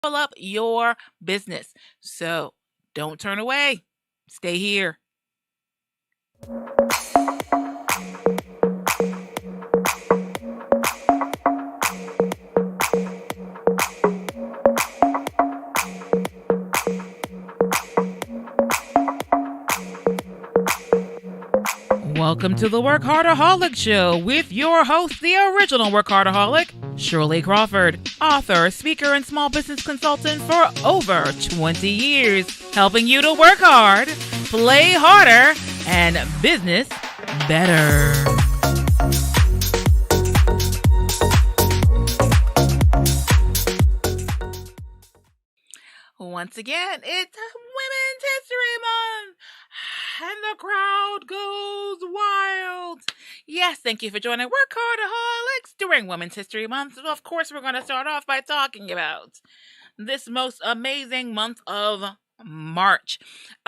up your business. So don't turn away. Stay here. Welcome to the WorkHARDAholic Show with your host, the original WorkHARDAholic, Shirley Crawford, author, speaker, and small business consultant for over 20 years, helping you to work hard, play harder, and business better. Once again, it's Women's History Month, and the crowd goes wild. Yes, thank you for joining WorkHARDAholics during Women's History Month. Of course, we're going to start off by talking about this most amazing month of March.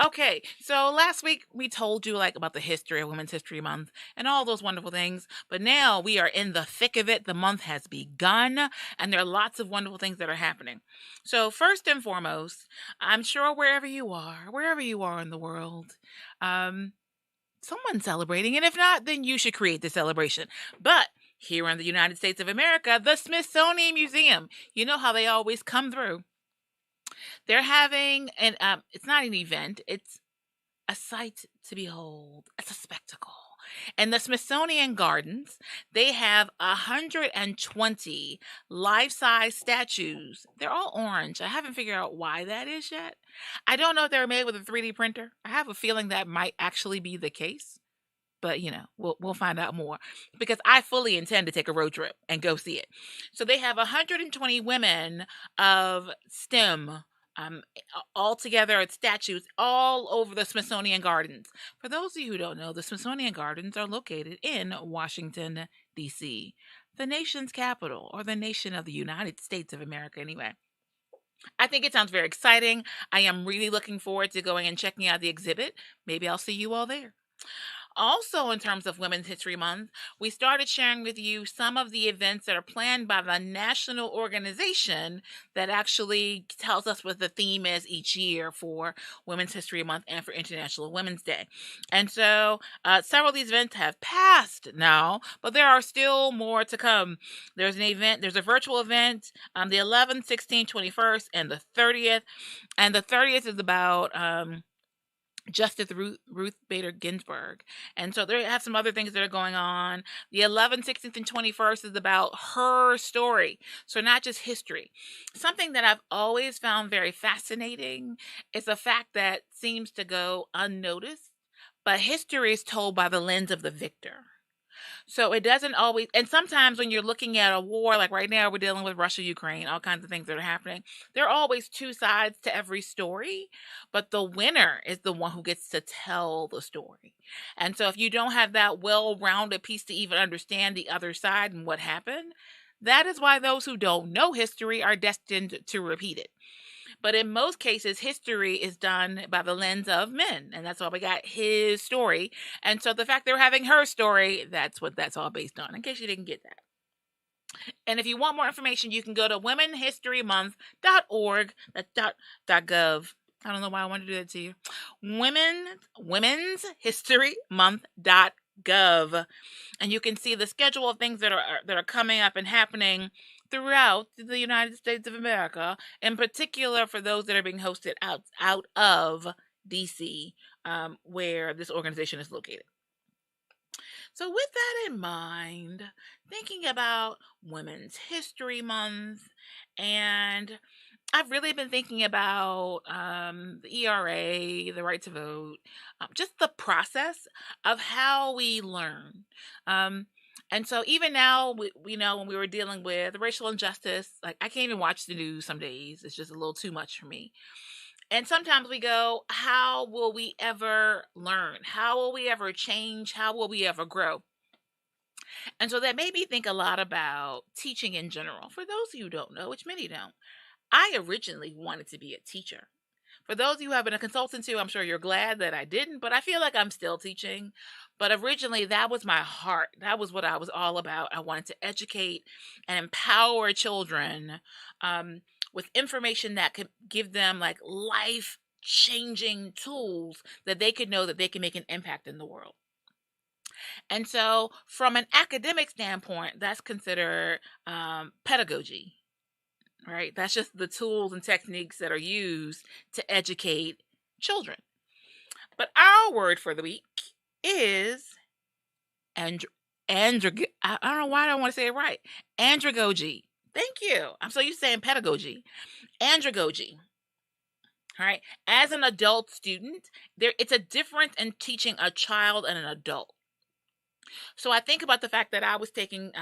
Okay, so last week we told you about the history of Women's History Month and all those wonderful things, but now we are in the thick of it. The month has begun, and there are lots of wonderful things that are happening. So first and foremost, I'm sure wherever you are in the world, someone's celebrating, and if not, then you should create the celebration. But here in the United States of America, the Smithsonian Museum, you know how they always come through. They're having it's not an event, it's a sight to behold. It's a spectacle. In the Smithsonian Gardens, they have 120 life-size statues. They're all orange. I haven't figured out why that is yet. I don't know if they're made with a 3D printer. I have a feeling that might actually be the case. But, we'll find out more, because I fully intend to take a road trip and go see it. So they have 120 women of STEM all together at statues all over the Smithsonian Gardens. For those of you who don't know, the Smithsonian Gardens are located in Washington, D.C., the nation's capital, or the nation of the United States of America anyway. I think it sounds very exciting. I am really looking forward to going and checking out the exhibit. Maybe I'll see you all there. Also, in terms of Women's History Month, we started sharing with you some of the events that are planned by the national organization that actually tells us what the theme is each year for Women's History Month and for International Women's Day. And so several of these events have passed now, but there are still more to come. There's a virtual event on the 11th, 16th, 21st, and the 30th. And the 30th is about Justice Ruth Bader Ginsburg. And so they have some other things that are going on. The 11th, 16th, and 21st is about her story. So not just history. Something that I've always found very fascinating is a fact that seems to go unnoticed, but history is told by the lens of the victor. So it doesn't always, and sometimes when you're looking at a war, like right now we're dealing with Russia, Ukraine, all kinds of things that are happening, there are always two sides to every story, but the winner is the one who gets to tell the story. And so if you don't have that well-rounded piece to even understand the other side and what happened, that is why those who don't know history are destined to repeat it. But in most cases, history is done by the lens of men. And that's why we got his story. And so the fact they're having her story, that's what that's all based on, in case you didn't get that. And if you want more information, you can go to womenhistorymonth.org. That's .gov. I don't know why I wanted to do that to you. Women'shistorymonth.gov. And you can see the schedule of things that are coming up and happening throughout the United States of America, in particular for those that are being hosted out of DC, where this organization is located. So with that in mind, thinking about Women's History Month, and I've really been thinking about the ERA, the right to vote, just the process of how we learn. And so even now, we know when we were dealing with racial injustice, like I can't even watch the news some days. It's just a little too much for me. And sometimes we go, how will we ever learn? How will we ever change? How will we ever grow? And so that made me think a lot about teaching in general. For those of you who don't know, which many don't, I originally wanted to be a teacher. For those of you who have been a consultant too, I'm sure you're glad that I didn't, but I feel like I'm still teaching. But originally, that was my heart. That was what I was all about. I wanted to educate and empower children with information that could give them like life changing tools that they could know that they can make an impact in the world. And so, from an academic standpoint, that's considered pedagogy, right? That's just the tools and techniques that are used to educate children. But our word for the week is I don't know why I don't want to say it right. Andragogy. Thank you. I'm so used to saying pedagogy. Andragogy. All right. As an adult student, it's a difference in teaching a child and an adult. So I think about the fact that I was taking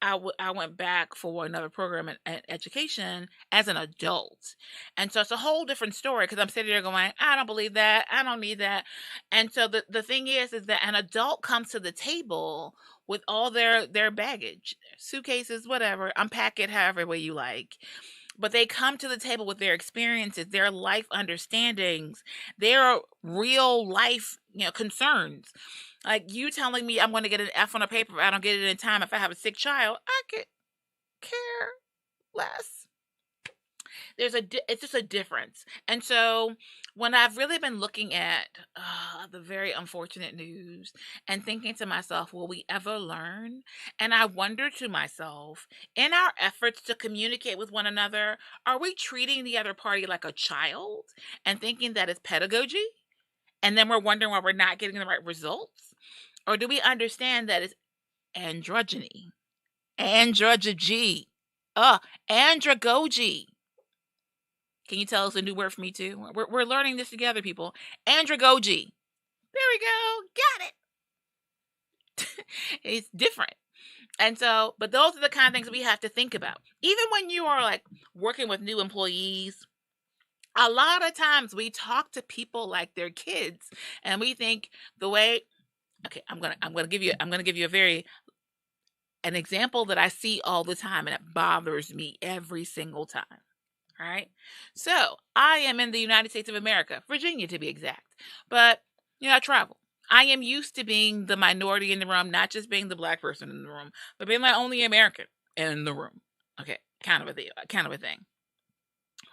I went back for another program in education as an adult. And so it's a whole different story because I'm sitting there going, I don't believe that. I don't need that. And so the thing is that an adult comes to the table with all their baggage, suitcases, whatever, unpack it however way you like. But they come to the table with their experiences, their life understandings, their real life, concerns. Like you telling me I'm going to get an F on a paper if I don't get it in time if I have a sick child, I could care less. It's just a difference. And so when I've really been looking at the very unfortunate news and thinking to myself, will we ever learn? And I wonder to myself, in our efforts to communicate with one another, are we treating the other party like a child and thinking that it's pedagogy? And then we're wondering why we're not getting the right results? Or do we understand that it's androgyny? Androgyny. Andragogy. Can you tell us a new word for me too? We're learning this together, people. Andragogy. There we go. Got it. It's different. And so, but those are the kind of things we have to think about. Even when you are like working with new employees, a lot of times we talk to people like they're kids and we think the way, okay, I'm going to give you an example that I see all the time and it bothers me every single time. All right. So I am in the United States of America, Virginia to be exact. But, I travel. I am used to being the minority in the room, not just being the Black person in the room, but being the only American in the room. Okay. Kind of a thing.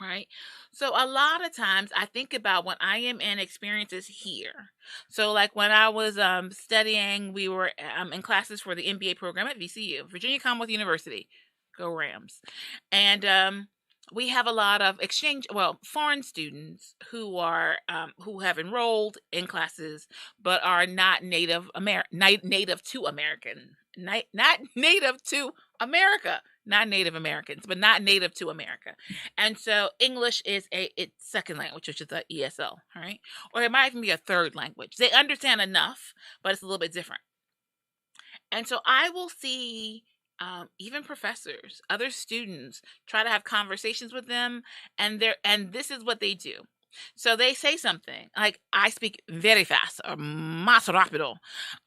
Right. So a lot of times I think about when I am in experiences here. So like when I was studying, we were in classes for the MBA program at VCU, Virginia Commonwealth University. Go Rams. And we have a lot of foreign students who are who have enrolled in classes but are not native to American, not native to America, not Native Americans, but not native to America. And so English is its second language, which is the ESL, right? Or it might even be a third language. They understand enough, but it's a little bit different. And so I will see even professors, other students, try to have conversations with them, and this is what they do. So they say something like, I speak very fast, or más rápido.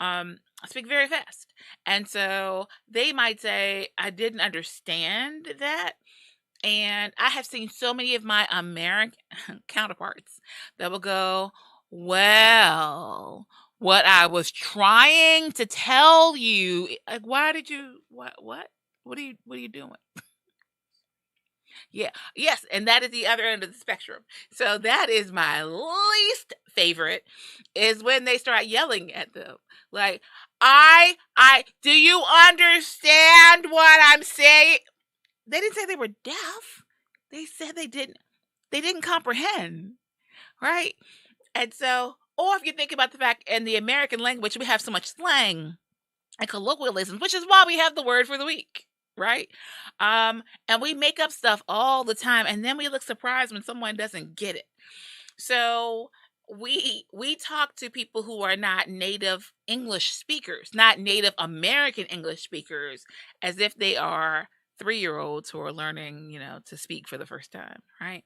I speak very fast. And so they might say, I didn't understand that. And I have seen so many of my American counterparts that will go, well, what I was trying to tell you, like, why did you, what are you doing? Yeah. Yes. And that is the other end of the spectrum. So that is my least favorite, is when they start yelling at them. Like, do you understand what I'm saying? They didn't say they were deaf. They said they didn't comprehend. Right. And so, or if you think about the fact in the American language, we have so much slang and colloquialisms, which is why we have the word for the week. Right. And we make up stuff all the time. And then we look surprised when someone doesn't get it. So we talk to people who are not native English speakers, not Native American English speakers, as if they are 3-year-olds who are learning, to speak for the first time. Right.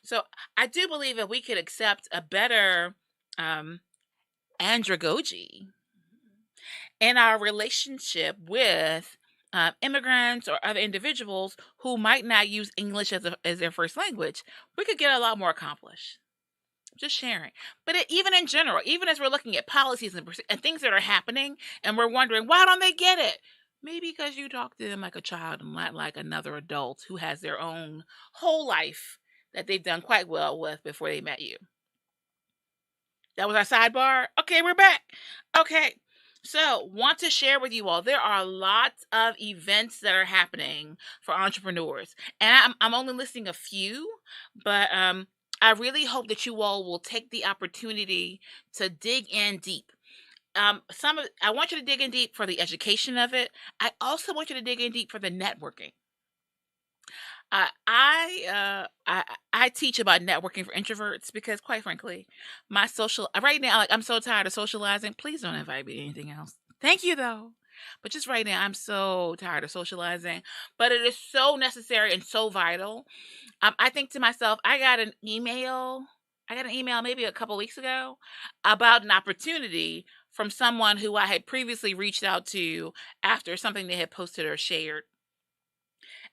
So I do believe that we could accept a better andragogy in our relationship with immigrants or other individuals who might not use English as their first language. We could get a lot more accomplished. Just sharing. But even in general, even as we're looking at policies and things that are happening and we're wondering, why don't they get it? Maybe because you talk to them like a child and not like another adult who has their own whole life that they've done quite well with before they met you. That was our sidebar. Okay, we're back. Okay. So, want to share with you all, there are lots of events that are happening for entrepreneurs. And I'm only listing a few, but I really hope that you all will take the opportunity to dig in deep. I want you to dig in deep for the education of it. I also want you to dig in deep for the networking. I teach about networking for introverts because, quite frankly, my social right now, like I'm so tired of socializing. Please don't invite me to anything else. Thank you though, but just right now, I'm so tired of socializing. But it is so necessary and so vital. I think to myself, I got an email. I got an email maybe a couple weeks ago about an opportunity from someone who I had previously reached out to after something they had posted or shared.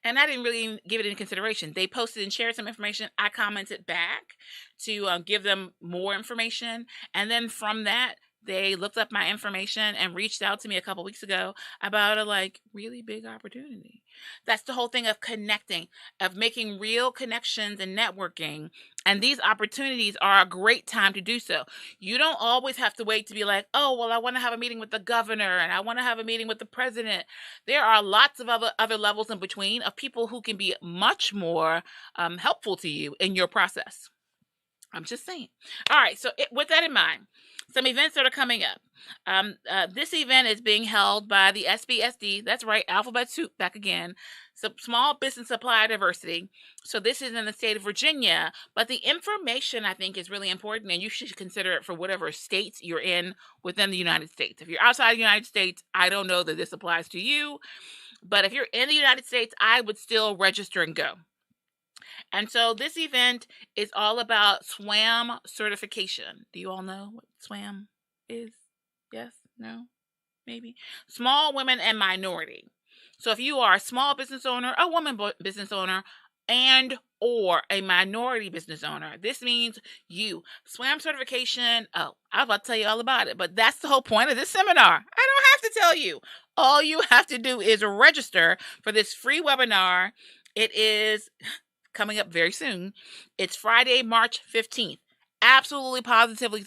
And I didn't really even give it any consideration. They posted and shared some information. I commented back to give them more information. And then from that, they looked up my information and reached out to me a couple weeks ago about a like really big opportunity. That's the whole thing of connecting, of making real connections and networking. And these opportunities are a great time to do so. You don't always have to wait to be like, oh, well, I want to have a meeting with the governor and I want to have a meeting with the president. There are lots of other levels in between of people who can be much more helpful to you in your process. I'm just saying. All right. So with that in mind, some events that are coming up. This event is being held by the SBSD. That's right. Alphabet Soup back again. So Small Business Supply Diversity. So this is in the state of Virginia, but the information I think is really important and you should consider it for whatever states you're in within the United States. If you're outside the United States, I don't know that this applies to you, but if you're in the United States, I would still register and go. And so this event is all about SWAM certification. Do you all know what SWAM is? Yes? No? Maybe? Small Women and Minority. So if you are a small business owner, a woman business owner, and or a minority business owner, this means you. SWAM certification, oh, I was about to tell you all about it, but that's the whole point of this seminar. I don't have to tell you. All you have to do is register for this free webinar. It is coming up very soon. It's Friday, March 15th. Absolutely positively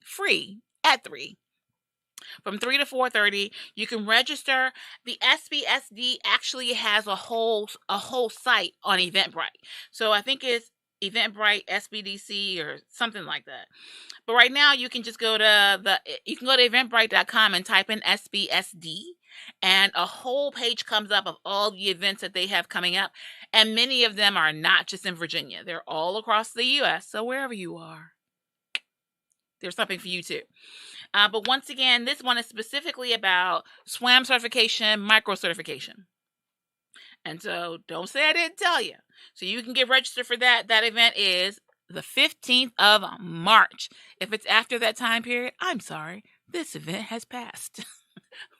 free at 3. From 3 to 4:30, you can register. The SBSD actually has a whole site on Eventbrite. So I think it's Eventbrite SBDC or something like that. But right now you can just go to eventbrite.com and type in SBSD and a whole page comes up of all the events that they have coming up. And many of them are not just in Virginia. They're all across the US. So wherever you are, there's something for you too. But once again, this one is specifically about SWAM certification, micro certification. And so don't say I didn't tell you. So you can get registered for that. That event is the 15th of March. If it's after that time period, I'm sorry, this event has passed.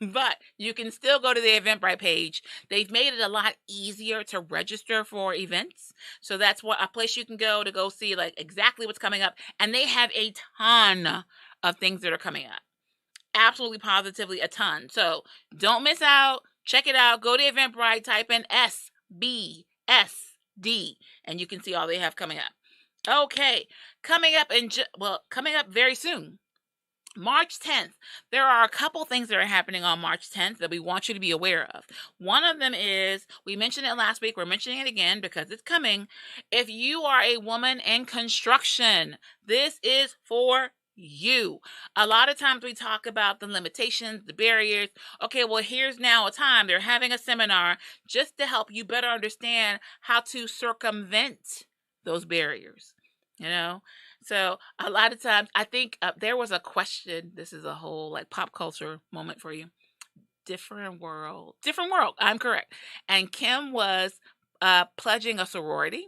But you can still go to the Eventbrite page. They've made it a lot easier to register for events. So that's a place you can go see like exactly what's coming up. And they have a ton of things that are coming up. Absolutely positively a ton. So don't miss out. Check it out. Go to Eventbrite, type in SBSD, and you can see all they have coming up. Okay, coming up very soon. March 10th, there are a couple things that are happening on March 10th that we want you to be aware of. One of them is, we mentioned it last week, we're mentioning it again because it's coming. If you are a woman in construction, this is for you. A lot of times we talk about the limitations, the barriers. Okay, well, here's now a time they're having a seminar just to help you better understand how to circumvent those barriers, So a lot of times I think there was a question. This is a whole like pop culture moment for you. Different world. I'm correct. And Kim was pledging a sorority.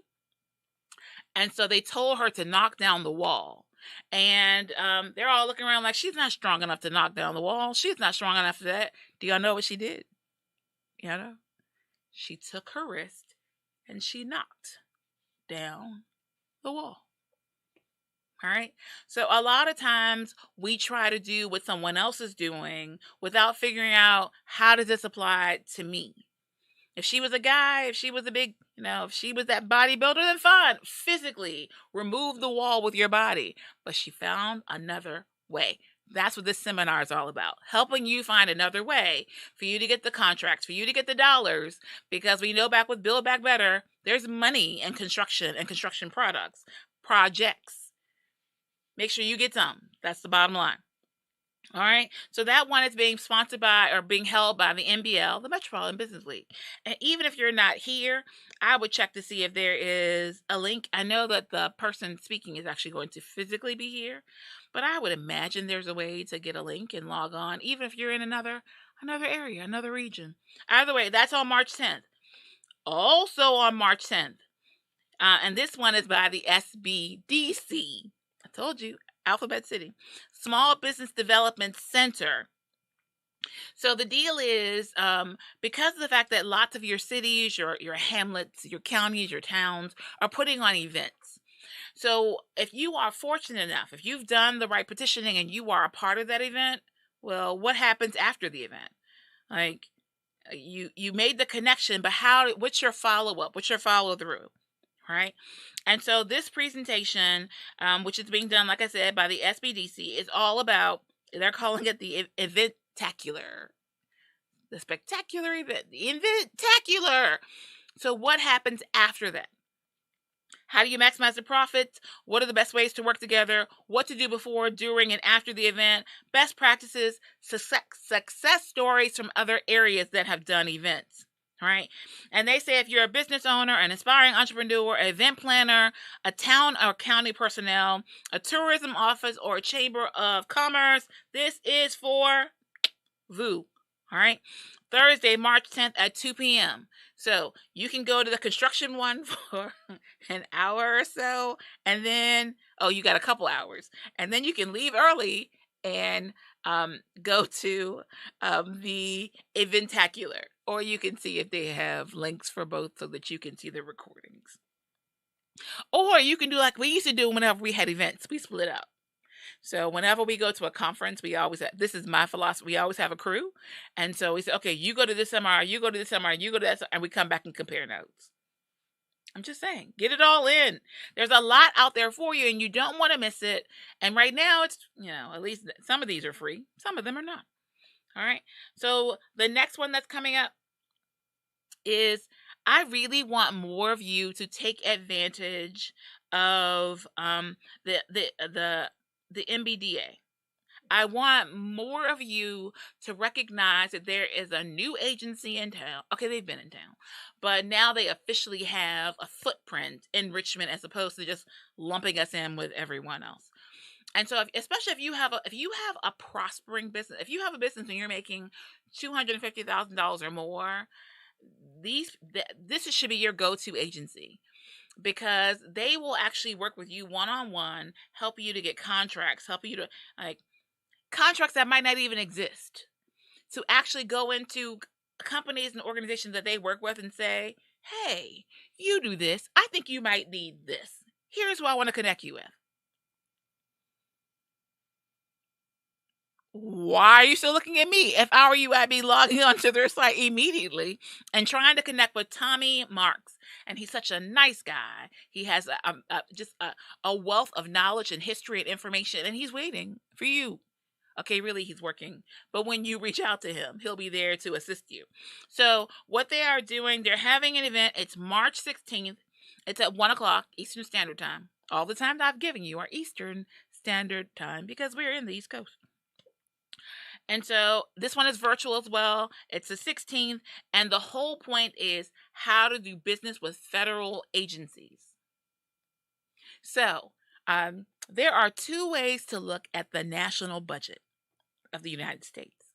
And so they told her to knock down the wall. And they're all looking around like, she's not strong enough to knock down the wall. She's not strong enough for that. Do y'all know what she did? She took her wrist and she knocked down the wall. All right. So a lot of times we try to do what someone else is doing without figuring out how does this apply to me. If she was a guy, if she was a big, if she was that bodybuilder, then fine. Physically remove the wall with your body. But she found another way. That's what this seminar is all about. Helping you find another way for you to get the contracts, for you to get the dollars. Because we know back with Build Back Better, there's money in construction and construction projects. Make sure you get some. That's the bottom line. All right. So that one is being sponsored by or being held by the MBL, the Metropolitan Business League. And even if you're not here, I would check to see if there is a link. I know that the person speaking is actually going to physically be here, but I would imagine there's a way to get a link and log on, even if you're in another area, another region. Either way, that's on March 10th. Also on March 10th, and this one is by the SBDC. I told you, Alphabet City, Small Business Development Center. So the deal is, because of the fact that lots of your cities, your hamlets, your counties, your towns are putting on events. So if you are fortunate enough, if you've done the right petitioning and you are a part of that event, well, what happens after the event? Like you made the connection, but what's your follow-up? What's your follow-through? Right? And so this presentation, which is being done, like I said, by the SBDC, is all about, they're calling it the Eventacular. The spectacular event. The Eventacular. So what happens after that? How do you maximize the profits? What are the best ways to work together? What to do before, during, and after the event? Best practices, success stories from other areas that have done events. Right? And they say if you're a business owner, an aspiring entrepreneur, an event planner, a town or county personnel, a tourism office, or a chamber of commerce, this is for you. All right? Thursday, March 10th at 2 p.m. So you can go to the construction one for an hour or so, and then, you got a couple hours. And then you can leave early and go to the Eventacular. Or you can see if they have links for both so that you can see the recordings. Or you can do like we used to do whenever we had events. We split up. So whenever we go to a conference, we always have, this is my philosophy, we always have a crew. And so we say, okay, you go to this seminar, you go to this seminar, you go to that, and we come back and compare notes. I'm just saying, get it all in. There's a lot out there for you, and you don't want to miss it. And right now, it's, at least some of these are free. Some of them are not. All right. So the next one that's coming up is, I really want more of you to take advantage of the MBDA. I want more of you to recognize that there is a new agency in town. Okay, they've been in town, but now they officially have a footprint in Richmond as opposed to just lumping us in with everyone else. And so, especially if you have a prospering business, if you have a business and you're making $250,000 or more, this should be your go-to agency, because they will actually work with you one-on-one, help you to get contracts, help you to contracts that might not even exist, to actually go into companies and organizations that they work with and say, hey, you do this. I think you might need this. Here's who I want to connect you with. Why are you still looking at me? If I were you, I'd be logging onto their site immediately and trying to connect with Tommy Marks. And he's such a nice guy. He has just a wealth of knowledge and history and information, and he's waiting for you. Okay, really, he's working. But when you reach out to him, he'll be there to assist you. So what they are doing, they're having an event. It's March 16th. It's at 1 o'clock Eastern Standard Time. All the times I've given you are Eastern Standard Time because we're in the East Coast. And so this one is virtual as well. It's the 16th. And the whole point is how to do business with federal agencies. So there are two ways to look at the national budget of the United States.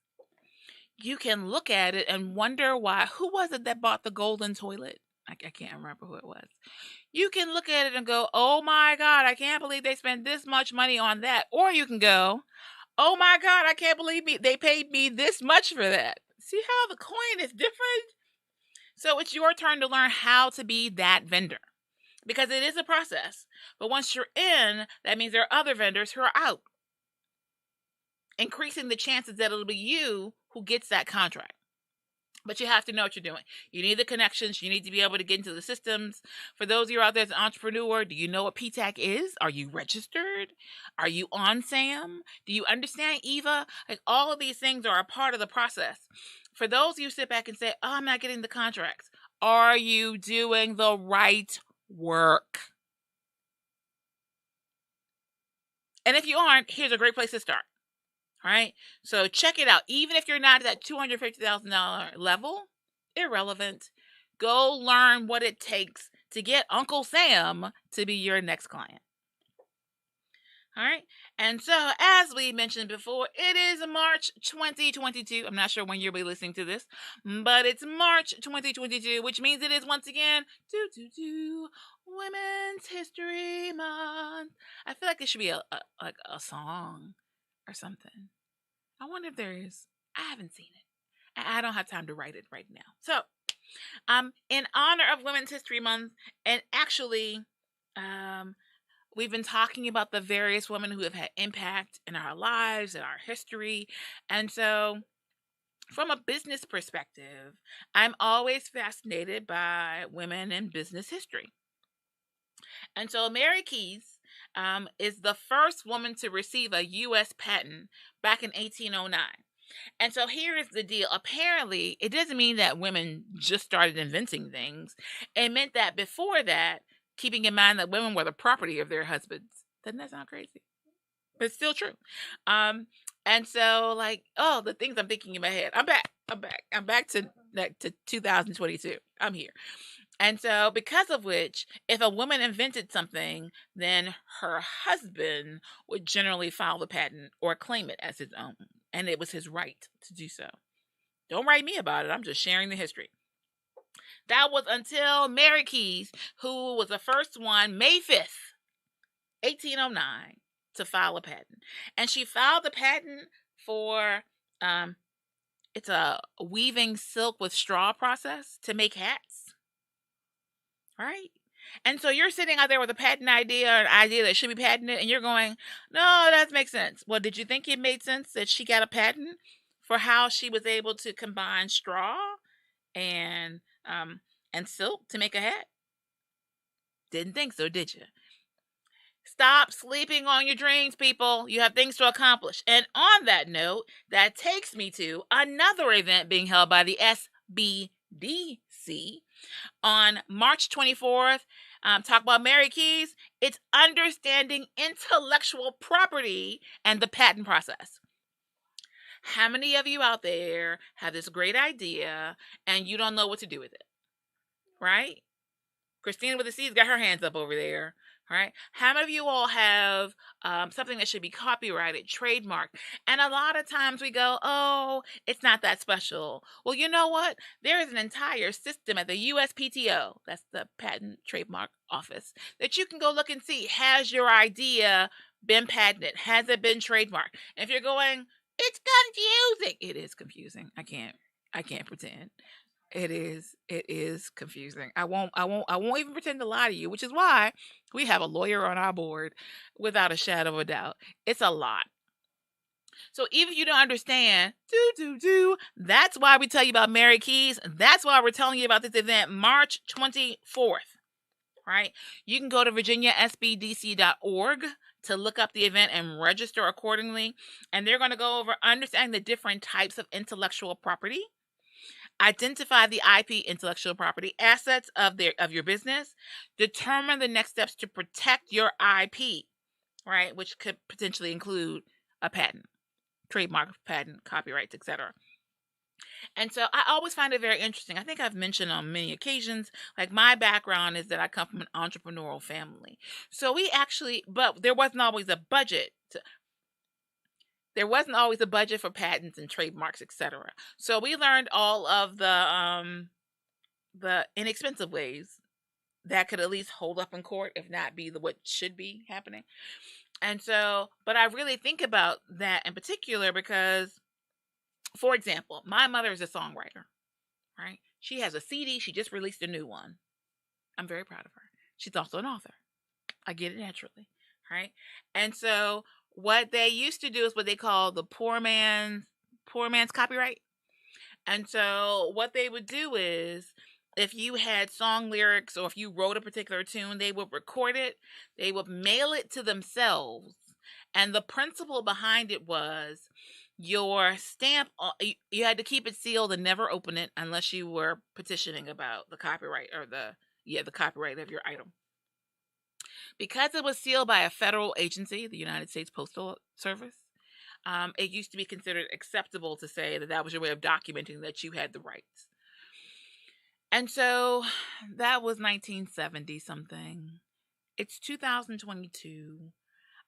You can look at it and wonder who was it that bought the golden toilet? I can't remember who it was. You can look at it and go, oh my God, I can't believe they spent this much money on that. Or you can go, oh my God, I can't believe they paid me this much for that. See how the coin is different? So it's your turn to learn how to be that vendor. because it is a process. But once you're in, that means there are other vendors who are out, increasing the chances that it'll be you who gets that contract. But you have to know what you're doing. You need the connections. You need to be able to get into the systems. For those of you out there as an entrepreneur, do you know what PTAC is? Are you registered? Are you on SAM? Do you understand EVA? Like, all of these things are a part of the process. For those of you who sit back and say, oh, I'm not getting the contracts, are you doing the right work? And if you aren't, here's a great place to start. All right, so check it out. Even if you're not at that $250,000 level, irrelevant. Go learn what it takes to get Uncle Sam to be your next client. All right, and so as we mentioned before, it is March 2022. I'm not sure when you'll be listening to this, but it's March 2022, which means it is once again Women's History Month. I feel like it should be a song or something. I wonder if there is. I haven't seen it. I don't have time to write it right now. So, in honor of Women's History Month, and actually, we've been talking about the various women who have had impact in our lives and our history. And so, from a business perspective, I'm always fascinated by women in business history. And so, Mary Keyes is the first woman to receive a U.S. patent back in 1809. And so here is the deal. Apparently, it doesn't mean that women just started inventing things. It meant that before that, keeping in mind that women were the property of their husbands. Doesn't that sound crazy? But it's still true. And so, like, oh, the things I'm thinking in my head. I'm back to 2022. I'm here. And so, because of which, if a woman invented something, then her husband would generally file the patent or claim it as his own. And it was his right to do so. Don't write me about it. I'm just sharing the history. That was until Mary Keyes, who was the first one, May 5th, 1809, to file a patent. And she filed the patent for, it's a weaving silk with straw process to make hats. Right? And so you're sitting out there with a patent idea or an idea that should be patented, and you're going, no, that makes sense. Well, did you think it made sense that she got a patent for how she was able to combine straw and silk to make a hat? Didn't think so, did you? Stop sleeping on your dreams, people. You have things to accomplish. And on that note, that takes me to another event being held by the SBDC on March 24th. Talk about Mary Keyes. It's understanding intellectual property and the patent process. How many of you out there have this great idea and you don't know what to do with it? Right? Christina with the C's got her hands up over there. Right? How many of you all have something that should be copyrighted, trademarked? And a lot of times we go, oh, it's not that special. Well, you know what? There is an entire system at the USPTO, that's the Patent Trademark Office, that you can go look and see, has your idea been patented? Has it been trademarked? And if you're going, it's confusing. It is confusing. I can't pretend. It is confusing. I won't even pretend to lie to you, which is why we have a lawyer on our board without a shadow of a doubt. It's a lot. So even if you don't understand, that's why we tell you about Mary Keyes. That's why we're telling you about this event, March 24th. Right? You can go to virginiasbdc.org to look up the event and register accordingly. And they're going to go over understanding the different types of intellectual property. Identify the IP, intellectual property assets of your business. Determine the next steps to protect your IP, right? Which could potentially include a patent, trademark, patent, copyrights, etc. And so I always find it very interesting. I think I've mentioned on many occasions, like my background is that I come from an entrepreneurial family. So but there wasn't always a budget for patents and trademarks, etc. So we learned all of the inexpensive ways that could at least hold up in court, if not be what should be happening. And so, but I really think about that in particular because, for example, my mother is a songwriter, right? She has a CD. She just released a new one. I'm very proud of her. She's also an author. I get it naturally, right? And so what they used to do is what they call the poor man's copyright. And so what they would do is if you had song lyrics or if you wrote a particular tune, they would record it, they would mail it to themselves. And the principle behind it was your stamp, you had to keep it sealed and never open it unless you were petitioning about the copyright or the copyright of your item. Because it was sealed by a federal agency, the United States Postal Service, it used to be considered acceptable to say that that was your way of documenting that you had the rights. And so that was 1970 something. It's 2022.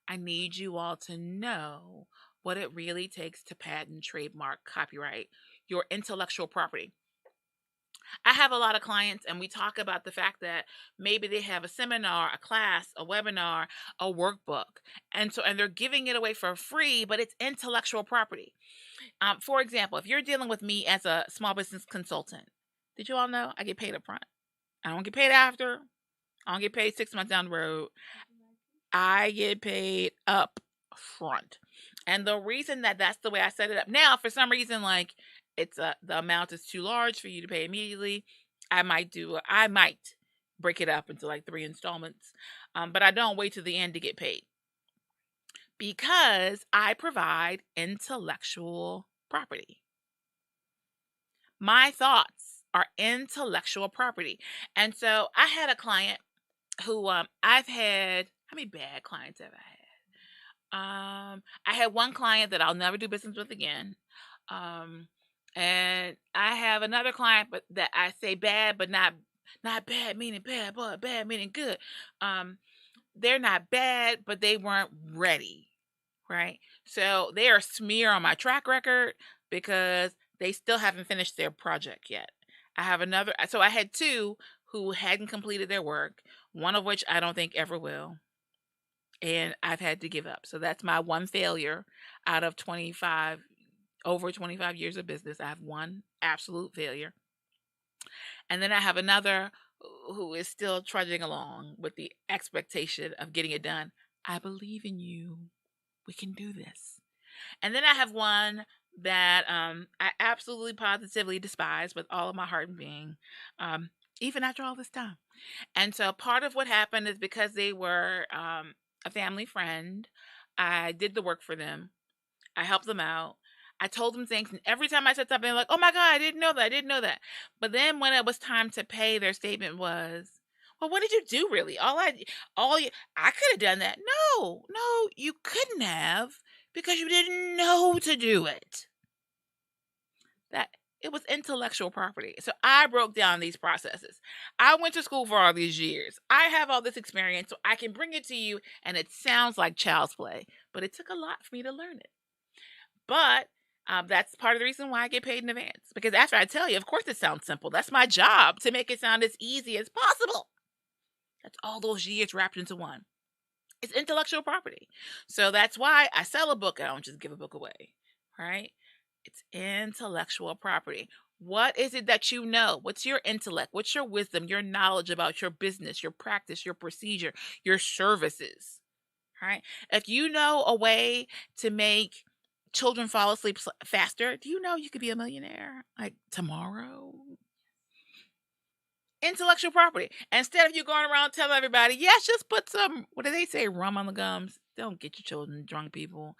I need you all to know what it really takes to patent, trademark, copyright your intellectual property. I have a lot of clients and we talk about the fact that maybe they have a seminar, a class, a webinar, a workbook. And they're giving it away for free, but it's intellectual property. For example, if you're dealing with me as a small business consultant, did you all know I get paid up front? I don't get paid after. I don't get paid 6 months down the road. I get paid up front. And the reason that that's the way I set it up now, for some reason, like the amount is too large for you to pay immediately. I might break it up into like 3 installments. But I don't wait to the end to get paid because I provide intellectual property. My thoughts are intellectual property. And so I had a client who I've had, how many bad clients have I had? I had one client that I'll never do business with again. And I have another client, but that I say bad, but not bad meaning bad, but bad meaning good. They're not bad, but they weren't ready, right? So they are a smear on my track record because they still haven't finished their project yet. I had two who hadn't completed their work, one of which I don't think ever will. And I've had to give up. So that's my one failure out of over 25 years of business. I have one absolute failure. And then I have another who is still trudging along with the expectation of getting it done. I believe in you. We can do this. And then I have one that I absolutely positively despise with all of my heart and being, even after all this time. And so part of what happened is because they were a family friend, I did the work for them. I helped them out. I told them things, and every time I said something, they're like, "Oh my God, I didn't know that." But then when it was time to pay, their statement was, "Well, what did you do really? I could have done that." No, you couldn't have because you didn't know to do it. That it was intellectual property. So I broke down these processes. I went to school for all these years. I have all this experience, so I can bring it to you, and it sounds like child's play, but it took a lot for me to learn it. But that's part of the reason why I get paid in advance. Because after I tell you, of course it sounds simple. That's my job, to make it sound as easy as possible. That's all those years wrapped into one. It's intellectual property. So that's why I sell a book. I don't just give a book away, right? It's intellectual property. What is it that you know? What's your intellect? What's your wisdom, your knowledge about your business, your practice, your procedure, your services, right? If you know a way to make children fall asleep faster, do you know you could be a millionaire like tomorrow? Intellectual property. Instead of you going around telling everybody, yes, just put some, what do they say, rum on the gums. Don't get your children drunk, people.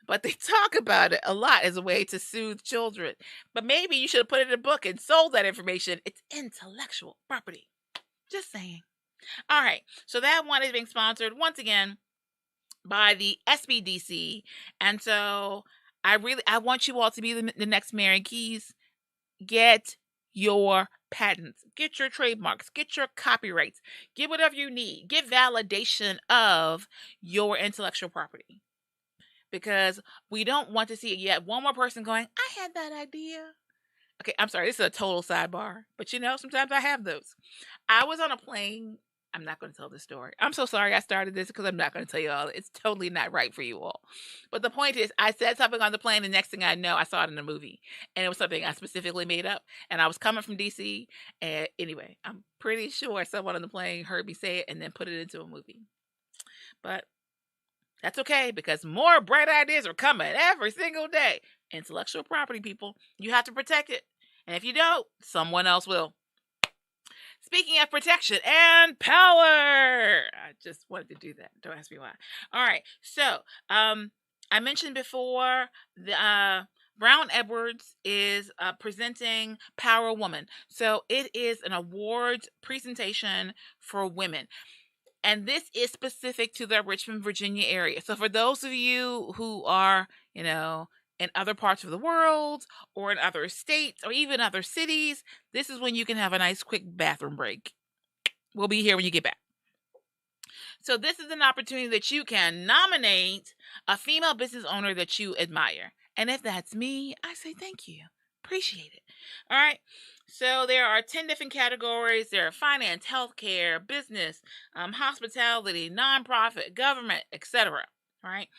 But they talk about it a lot as a way to soothe children. But maybe you should have put it in a book and sold that information. It's intellectual property. Just saying. All right. So that one is being sponsored once again by the SBDC. And so I want you all to be the next Mary Keys. Get your patents, get your trademarks, get your copyrights, get whatever you need, get validation of your intellectual property. Because we don't want to see yet one more person going, I had that idea. Okay, I'm sorry, this is a total sidebar, but sometimes I have those. I was on a plane I'm not going to tell this story. I'm so sorry I started this because I'm not going to tell you all. It's totally not right for you all. But the point is, I said something on the plane, and the next thing I know, I saw it in a movie. And it was something I specifically made up. And I was coming from DC. And anyway, I'm pretty sure someone on the plane heard me say it and then put it into a movie. But that's okay, because more bright ideas are coming every single day. Intellectual property, people. You have to protect it. And if you don't, someone else will. Speaking of protection and power, I just wanted to do that. Don't ask me why. All right. So, I mentioned before the Brown Edwards is presenting Power Woman. So it is an awards presentation for women. And this is specific to the Richmond, Virginia area. So for those of you who are, in other parts of the world or in other states or even other cities, this is when you can have a nice quick bathroom break. We'll be here when you get back. So this is an opportunity that you can nominate a female business owner that you admire. And if that's me, I say thank you. Appreciate it. All right. So there are 10 different categories. There are finance, healthcare, business, hospitality, nonprofit, government, etc. All right.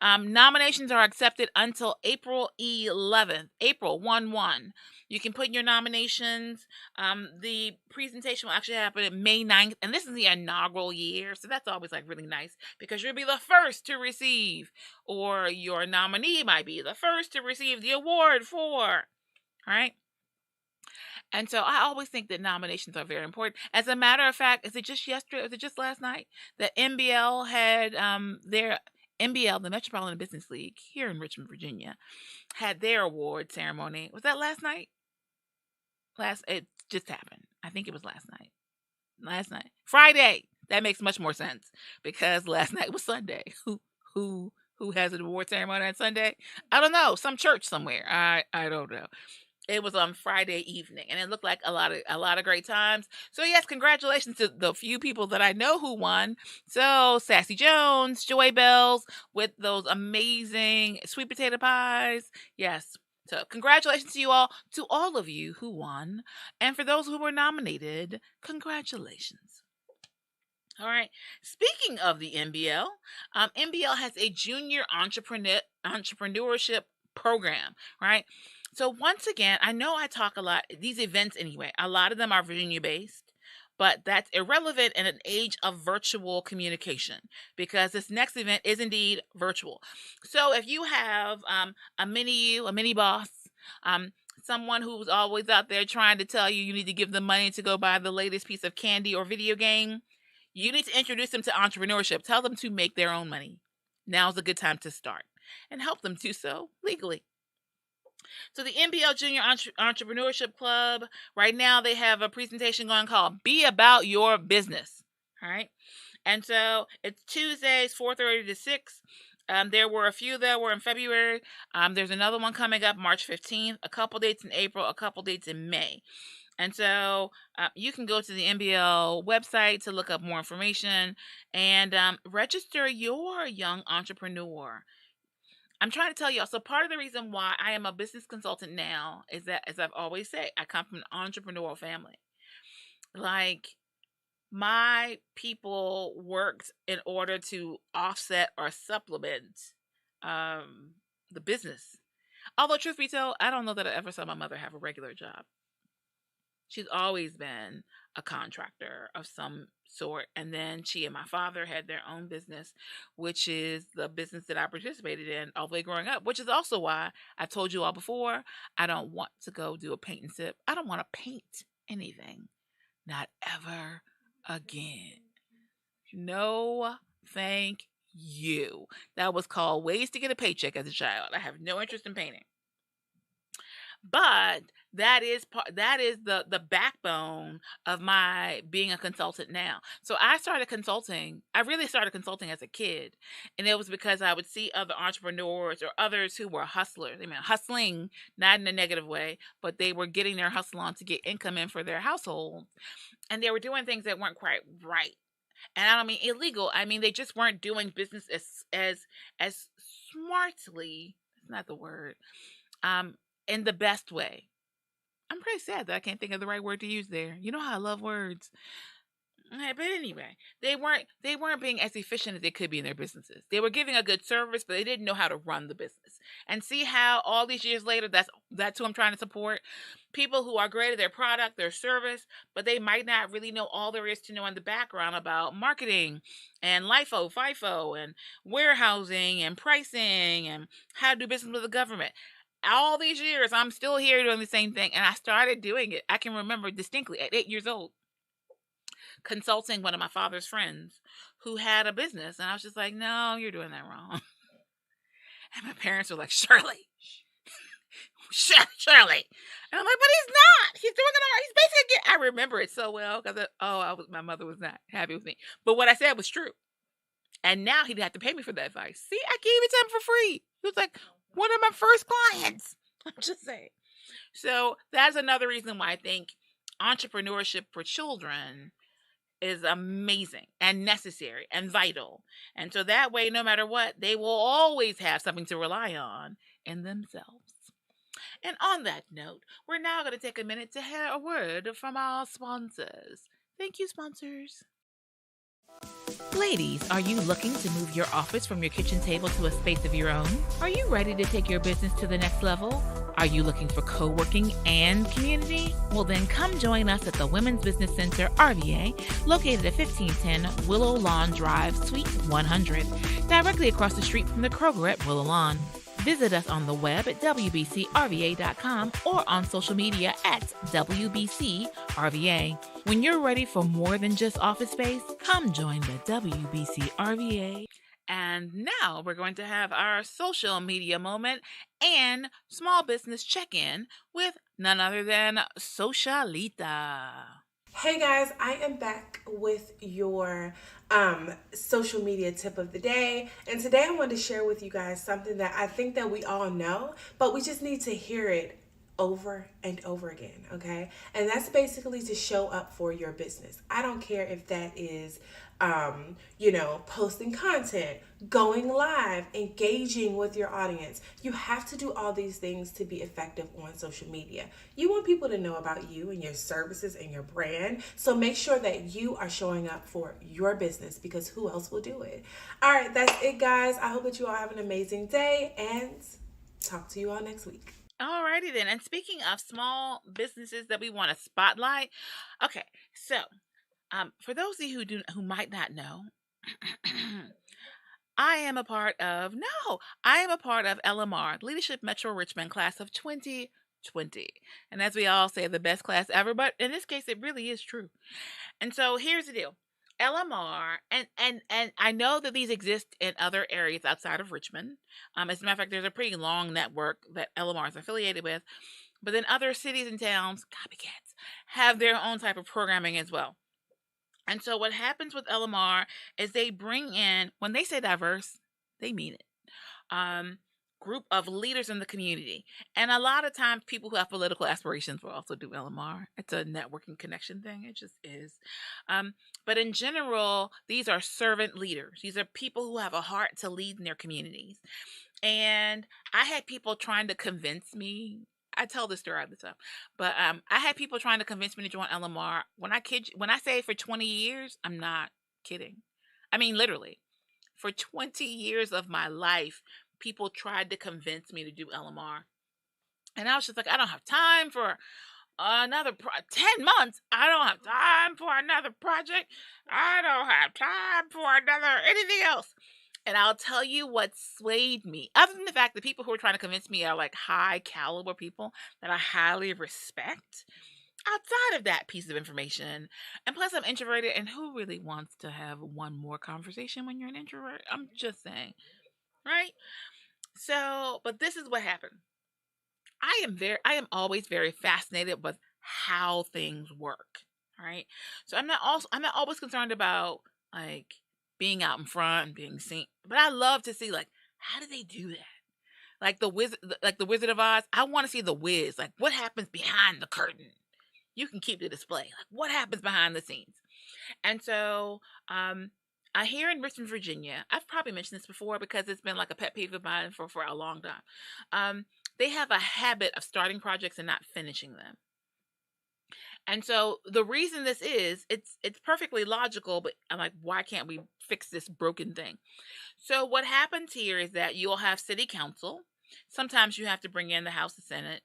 Nominations are accepted until April 11th, April 1-1. You can put in your nominations. The presentation will actually happen on May 9th, and this is the inaugural year, so that's always really nice, because you'll be the first to receive, or your nominee might be the first to receive the award for. All right. And so I always think that nominations are very important. As a matter of fact, is it just yesterday? Was it just last night that MBL had their MBL, the Metropolitan Business League here in Richmond, Virginia, had their award ceremony. Was that last night? It just happened. I think it was last night. Friday. That makes much more sense, because last night was Sunday. Who has an award ceremony on Sunday? I don't know. Some church somewhere. I don't know. It was on Friday evening, and it looked like a lot of great times. So yes, congratulations to the few people that I know who won. So Sassy Jones, Joy Bells with those amazing sweet potato pies. Yes. So congratulations to you all, to all of you who won. And for those who were nominated, congratulations. All right. Speaking of the MBL, MBL has a junior entrepreneurship program, right? So once again, I know I talk a lot, these events anyway, a lot of them are Virginia based, but that's irrelevant in an age of virtual communication, because this next event is indeed virtual. So if you have a mini boss, someone who's always out there trying to tell you you need to give them money to go buy the latest piece of candy or video game, you need to introduce them to entrepreneurship. Tell them to make their own money. Now's a good time to start, and help them do so legally. So the MBL Junior Entrepreneurship Club, right now they have a presentation going called Be About Your Business. All right. And so it's Tuesdays, 4:30 to 6. There were a few that were in February. There's another one coming up March 15th, a couple dates in April, a couple dates in May. And so you can go to the MBL website to look up more information and register your young entrepreneur. I'm trying to tell y'all. So part of the reason why I am a business consultant now is that, as I've always said, I come from an entrepreneurial family. Like, my people worked in order to offset or supplement the business. Although, truth be told, I don't know that I ever saw my mother have a regular job. She's always been a contractor of some sort. And then she and my father had their own business, which is the business that I participated in all the way growing up, which is also why I told you all before, I don't want to go do a paint and sip. I don't want to paint anything. Not ever again. No, thank you. That was called ways to get a paycheck as a child. I have no interest in painting. But that is the backbone of my being a consultant now. So I started consulting. I really started consulting as a kid, and it was because I would see other entrepreneurs or others who were hustlers. I mean, hustling, not in a negative way, but they were getting their hustle on to get income in for their household, and they were doing things that weren't quite right. And I don't mean illegal. I mean, they just weren't doing business as smartly. That's not the word. In the best way. I'm pretty sad that I can't think of the right word to use there. You know how I love words. Okay, but anyway, they weren't being as efficient as they could be in their businesses. They were giving a good service, but they didn't know how to run the business. And see how all these years later, that's who I'm trying to support. People who are great at their product, their service, but they might not really know all there is to know in the background about marketing and LIFO, FIFO, and warehousing and pricing and how to do business with the government. All these years, I'm still here doing the same thing, and I started doing it. I can remember distinctly at 8 years old consulting one of my father's friends who had a business. And I was just like, no, you're doing that wrong. And my parents were like, Shirley, Shirley. And I'm like, but he's not. He's doing it all. He's basically I remember it so well because, my mother was not happy with me. But what I said was true. And now he'd have to pay me for that advice. See, I gave it to him for free. He was like one of my first clients. I'm just saying. So that's another reason why I think entrepreneurship for children is amazing and necessary and vital. And so that way, no matter what, they will always have something to rely on in themselves. And on that note, we're now going to take a minute to hear a word from our sponsors. Thank you, sponsors. Ladies, are you looking to move your office from your kitchen table to a space of your own? Are you ready to take your business to the next level? Are you looking for co-working and community? Well, then come join us at the Women's Business Center, RVA, located at 1510 Willow Lawn Drive, Suite 100, directly across the street from the Kroger at Willow Lawn. Visit us on the web at wbcrva.com or on social media at WBCRVA. When you're ready for more than just office space, come join the WBCRVA. And now we're going to have our social media moment and small business check-in with none other than Socialita. Hey guys, I am back with your social media tip of the day. And today I want to share with you guys something that I think that we all know, but we just need to hear it over and over again, okay? And that's basically to show up for your business. I don't care if that is posting content, going live, engaging with your audience. You have to do all these things to be effective on social media. You want people to know about you and your services and your brand. So make sure that you are showing up for your business, because who else will do it? All right, that's it, guys. I hope that you all have an amazing day, and talk to you all next week. Alrighty then. And speaking of small businesses that we want to spotlight, okay, so for those of you who might not know, I am a part of LMR, Leadership Metro Richmond class of 2020. And as we all say, the best class ever, but in this case, it really is true. And so here's the deal. LMR, and I know that these exist in other areas outside of Richmond. As a matter of fact, there's a pretty long network that LMR is affiliated with. But then other cities and towns, copycats, have their own type of programming as well. And so what happens with LMR is they bring in, when they say diverse, they mean it, group of leaders in the community. And a lot of times people who have political aspirations will also do LMR. It's a networking connection thing. It just is. But in general, these are servant leaders. These are people who have a heart to lead in their communities. And I had people trying to convince me. I tell this story all the time, but I had people trying to convince me to join LMR. When I say for 20 years, I'm not kidding. I mean, literally, for 20 years of my life, people tried to convince me to do LMR. And I was just like, I don't have time for another 10 months. I don't have time for another project. I don't have time for another anything else. And I'll tell you what swayed me, other than the fact that people who are trying to convince me are like high caliber people that I highly respect. Outside of that piece of information, and plus I'm introverted, and who really wants to have one more conversation when you're an introvert? I'm just saying, right? So, but this is what happened. I am always very fascinated with how things work, right? So I'm not always concerned about like being out in front and being seen, but I love to see like how do they do that? Like the Wizard of Oz, I want to see the whiz, like what happens behind the curtain. You can keep the display, like what happens behind the scenes. And so here in Richmond, Virginia, I've probably mentioned this before because it's been like a pet peeve of mine for a long time. They have a habit of starting projects and not finishing them. And so the reason this is, it's perfectly logical, but I'm like, why can't we fix this broken thing? So what happens here is that you'll have city council. Sometimes you have to bring in the House and Senate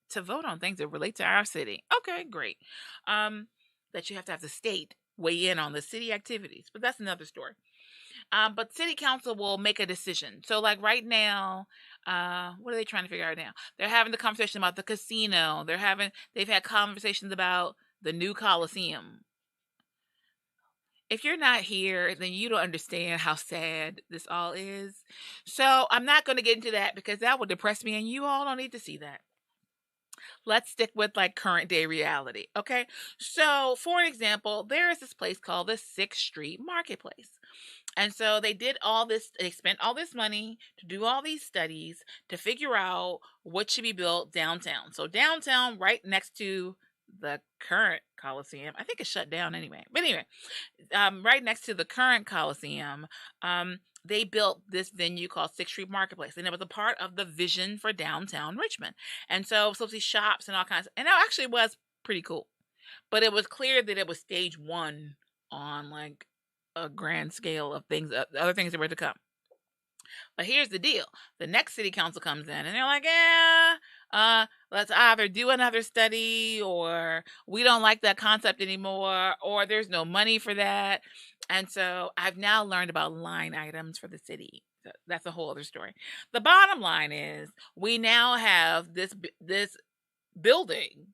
to vote on things that relate to our city. Okay, great. That you have to have the state weigh in on the city activities, but that's another story. But city council will make a decision. So like right now, what are they trying to figure out now? They're having the conversation about the casino. They've had conversations about the new Coliseum. If you're not here, then you don't understand how sad this all is. So I'm not going to get into that because that would depress me, and you all don't need to see that. Let's stick with like current day reality. Okay. So, for example, there is this place called the 6th Street Marketplace. And so they did all this, they spent all this money to do all these studies to figure out what should be built downtown. So, downtown, right next to the current Coliseum, I think it's shut down anyway. But anyway, right next to the current Coliseum, they built this venue called 6th Street Marketplace, and it was a part of the vision for downtown Richmond. And so these shops and all kinds, and it actually was pretty cool. But it was clear that it was stage one on like a grand scale of things, other things that were to come. But here's the deal: the next city council comes in, and they're like, "Yeah, let's either do another study, or we don't like that concept anymore, or there's no money for that." And so I've now learned about line items for the city. So that's a whole other story. The bottom line is we now have this building.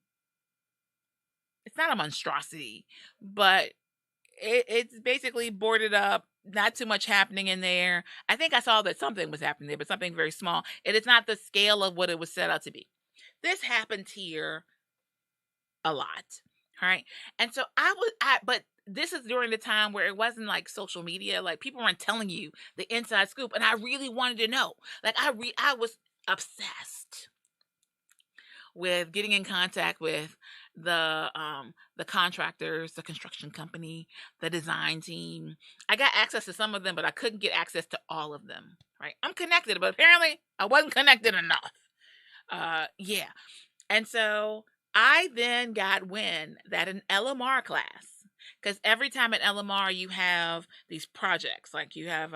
It's not a monstrosity, but it's basically boarded up. Not too much happening in there. I think I saw that something was happening there, but something very small. It is not the scale of what it was set out to be. This happened here a lot. All right. And so but this is during the time where it wasn't like social media. Like people weren't telling you the inside scoop. And I really wanted to know. Like I was obsessed with getting in contact with the contractors, the construction company, the design team. I got access to some of them, but I couldn't get access to all of them. Right? I'm connected, but apparently I wasn't connected enough. Yeah. And so I then got wind that an LMR class, because every time at LMR you have these projects, like you have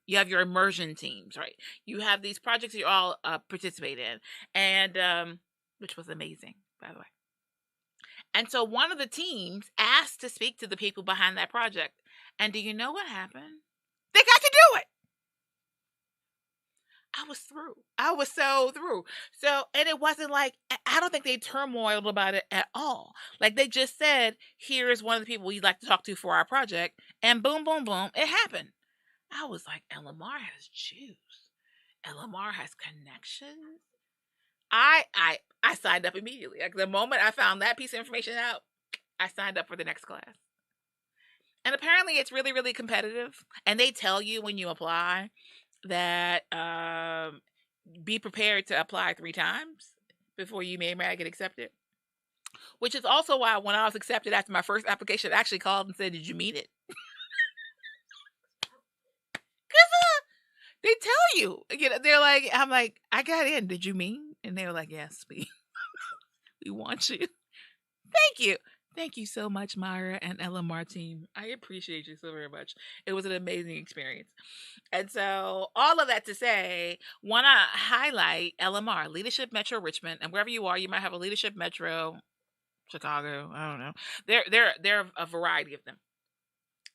your immersion teams, right? You have these projects you all participate in, and which was amazing, by the way. And so one of the teams asked to speak to the people behind that project. And do you know what happened? They got to do it. I was through. I was so through. So, and it wasn't like, I don't think they turmoiled about it at all. Like they just said, here's one of the people we'd like to talk to for our project. And boom, boom, boom, it happened. I was like, LMR has juice. LMR has connections. I signed up immediately. Like the moment I found that piece of information out, I signed up for the next class. And apparently it's really, really competitive. And they tell you when you apply that be prepared to apply 3 times before you may get accepted. Which is also why when I was accepted after my first application, I actually called and said, "Did you meet it?" They tell you, they're like, I'm like, "I got in. Did you mean?" And they were like, "Yes, we want you." Thank you. Thank you so much, Myra and LMR team. I appreciate you so very much. It was an amazing experience. And so all of that to say, want to highlight LMR, Leadership Metro Richmond, and wherever you are, you might have a Leadership Metro Chicago. I don't know. There are a variety of them.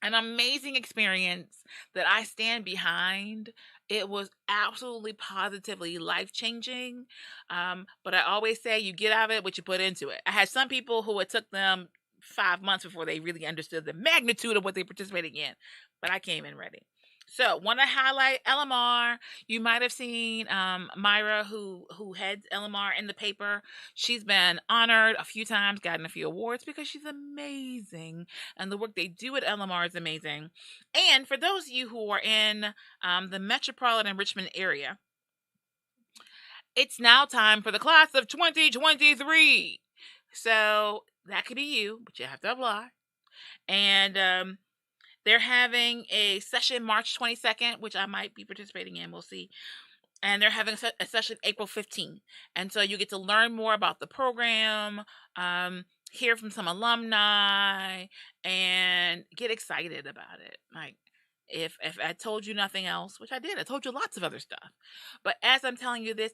An amazing experience that I stand behind. It was absolutely positively life-changing. But I always say you get out of it what you put into it. I had some people who it took them 5 months before they really understood the magnitude of what they participated in. But I came in ready. So, want to highlight LMR. You might have seen Myra, who heads LMR, in the paper. She's been honored a few times, gotten a few awards because she's amazing, and the work they do at LMR is amazing. And for those of you who are in the metropolitan Richmond area, it's now time for the class of 2023. So that could be you, but you have to apply. And they're having a session March 22nd, which I might be participating in. We'll see. and they're having a session April 15th. And so you get to learn more about the program, hear from some alumni, and get excited about it. Like, if I told you nothing else, which I did, I told you lots of other stuff. But as I'm telling you this,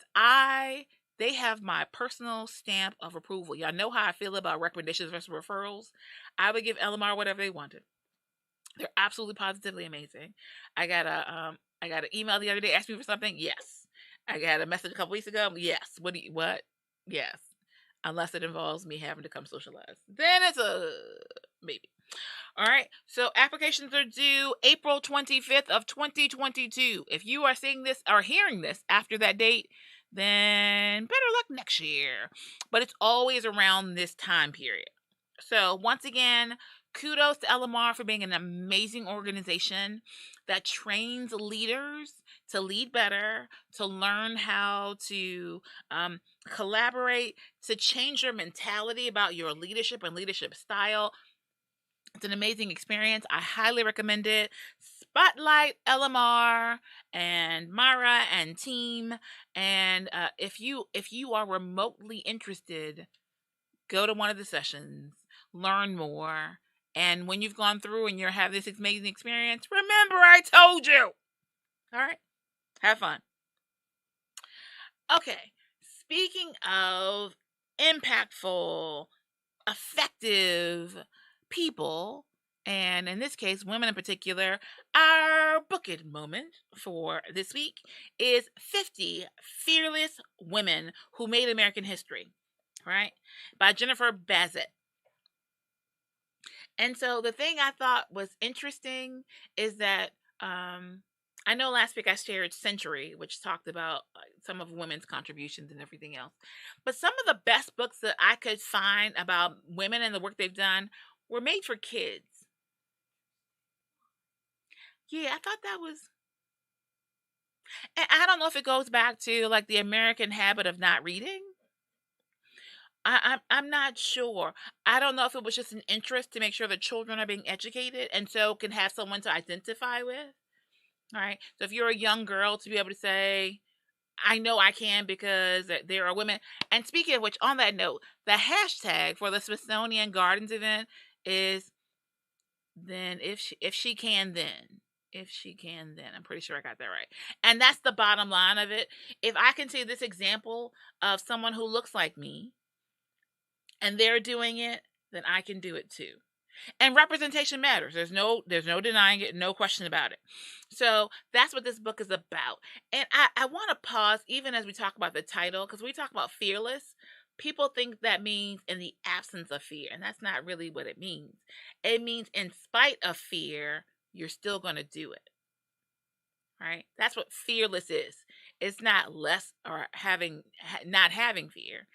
they have my personal stamp of approval. Y'all know how I feel about recommendations versus referrals. I would give LMR whatever they wanted. They're absolutely positively amazing. I got an email the other day asking me for something. Yes. I got a message a couple weeks ago. Yes. What? Yes. Unless it involves me having to come socialize. Then it's a maybe. All right. So applications are due April 25th of 2022. If you are seeing this or hearing this after that date, then better luck next year. But it's always around this time period. So once again, kudos to LMR for being an amazing organization that trains leaders to lead better, to learn how to collaborate, to change your mentality about your leadership and leadership style. It's an amazing experience. I highly recommend it. Spotlight LMR and Mara and team. And if you are remotely interested, go to one of the sessions, learn more, and when you've gone through and you're having this amazing experience, remember I told you. All right, have fun. Okay, speaking of impactful, effective people, and in this case, women in particular, our book it moment for this week is 50 Fearless Women Who Made American History, right? By Jennifer Bassett. And so the thing I thought was interesting is that I know last week I shared Century, which talked about some of women's contributions and everything else. But some of the best books that I could find about women and the work they've done were made for kids. Yeah, I thought that was. And I don't know if it goes back to like the American habit of not reading. I'm not sure. I don't know if it was just an interest to make sure the children are being educated and so can have someone to identify with. All right. So if you're a young girl, to be able to say, I know I can because there are women. And speaking of which, on that note, the hashtag for the Smithsonian Gardens event is then if she can then. If she can then. I'm pretty sure I got that right. And that's the bottom line of it. If I can see this example of someone who looks like me and they're doing it, then I can do it too. And representation matters. There's no denying it, no question about it. So that's what this book is about. And I want to pause even as we talk about the title, because we talk about fearless. People think that means in the absence of fear, and that's not really what it means. It means in spite of fear, you're still going to do it. Right? That's what fearless is. It's not less or not having fear.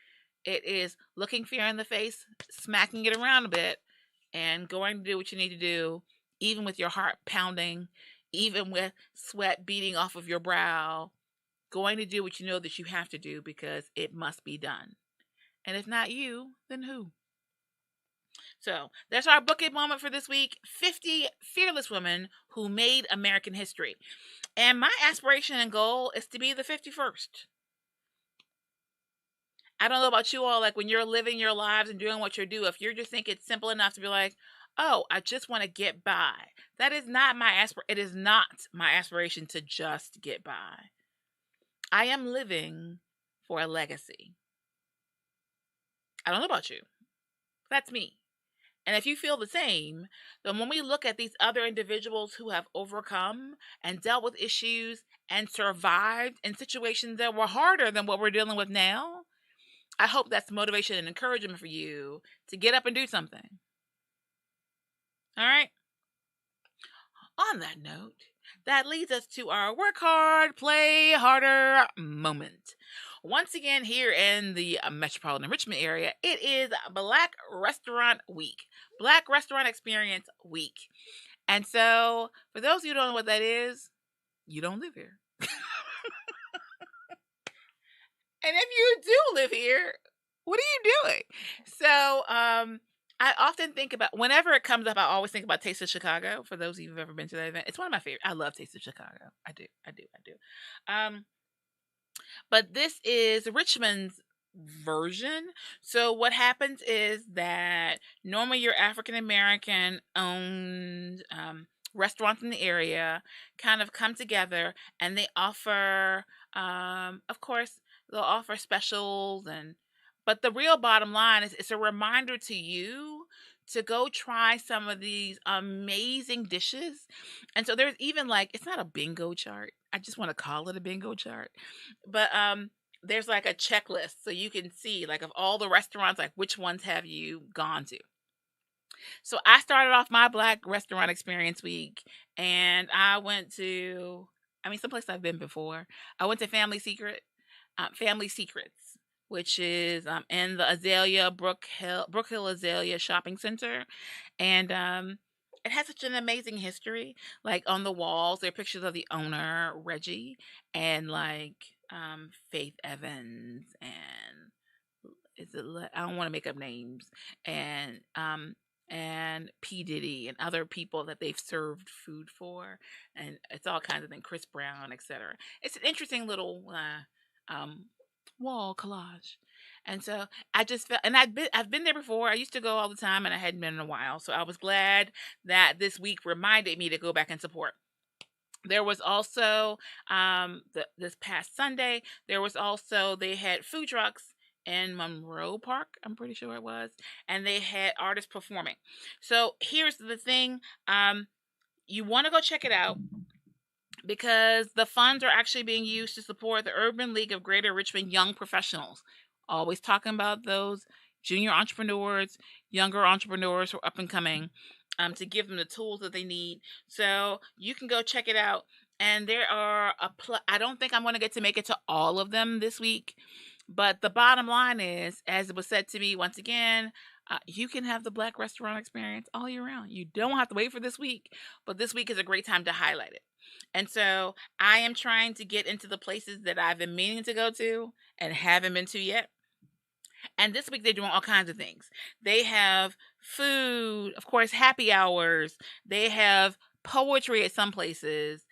It is looking fear in the face, smacking it around a bit, and going to do what you need to do, even with your heart pounding, even with sweat beating off of your brow, going to do what you know that you have to do because it must be done. And if not you, then who? So that's our book it moment for this week. 50 fearless women who made American history. And my aspiration and goal is to be the 51st. I don't know about you all, like when you're living your lives and doing what you do, if you're just thinking it's simple enough to be like, oh, I just want to get by. That is not it is not my aspiration to just get by. I am living for a legacy. I don't know about you. That's me. And if you feel the same, then when we look at these other individuals who have overcome and dealt with issues and survived in situations that were harder than what we're dealing with now, I hope that's motivation and encouragement for you to get up and do something. All right? On that note, that leads us to our work hard, play harder moment. Once again, here in the metropolitan Richmond area, it is Black Restaurant Week, Black Restaurant Experience Week. And so, for those of you who don't know what that is, you don't live here. And if you do live here, what are you doing? So, I often think about, whenever it comes up, I always think about Taste of Chicago. For those of you who've ever been to that event, it's one of my favorite. I love Taste of Chicago. I do. But this is Richmond's version. So what happens is that normally your African American owned restaurants in the area kind of come together, and they offer, of course, they'll offer specials, but the real bottom line is it's a reminder to you to go try some of these amazing dishes. And so there's even, like, it's not a bingo chart. I just want to call it a bingo chart. But there's like a checklist so you can see, like, of all the restaurants, like, which ones have you gone to. So I started off my Black restaurant experience week, and I went to, I mean, someplace I've been before. I went to Family Secrets, which is in the Brook Hill Azalea Shopping Center, and it has such an amazing history. Like, on the walls, there are pictures of the owner, Reggie, and, like, Faith Evans, and I don't want to make up names, and P. Diddy and other people that they've served food for, and it's all kinds of things, Chris Brown, etc. It's an interesting little wall collage. And so I just felt, and I've been there before. I used to go all the time, and I hadn't been in a while. So I was glad that this week reminded me to go back and support. There was also this past Sunday, they had food trucks in Monroe Park, I'm pretty sure it was, and they had artists performing. So here's the thing, you want to go check it out, because the funds are actually being used to support the Urban League of Greater Richmond Young Professionals. Always talking about those junior entrepreneurs, younger entrepreneurs who are up and coming, to give them the tools that they need. So you can go check it out. And there are I don't think I'm going to get to make it to all of them this week. But the bottom line is, as it was said to me once again, you can have the Black restaurant experience all year round. You don't have to wait for this week, but this week is a great time to highlight it. And so I am trying to get into the places that I've been meaning to go to and haven't been to yet. And this week they're doing all kinds of things. They have food, of course, happy hours. They have poetry at some places.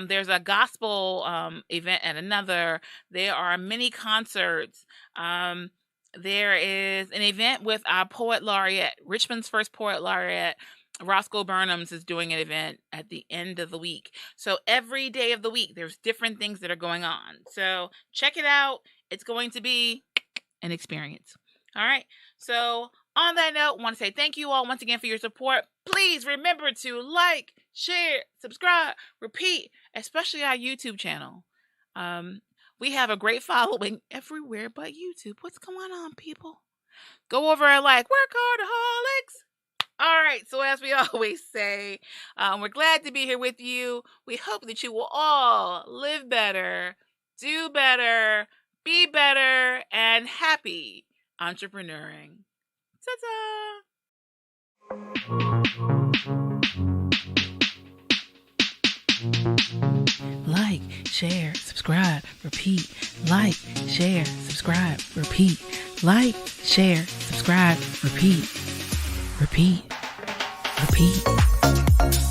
There's a gospel event at another. There are mini concerts. There is an event with our poet laureate, Richmond's first poet laureate, Roscoe Burnhams, is doing an event at the end of the week. So every day of the week, there's different things that are going on. So check it out. It's going to be an experience. All right. So on that note, I want to say thank you all once again for your support. Please remember to like, share, subscribe, repeat, especially our YouTube channel. We have a great following everywhere but YouTube. What's going on, people? Go over and like WorkHARDAholics. All right. So as we always say, we're glad to be here with you. We hope that you will all live better, do better, be better, and happy entrepreneuring. Ta-ta! Like, share, subscribe, repeat. Like, share, subscribe, repeat. Like, share, subscribe, repeat. Repeat. Repeat.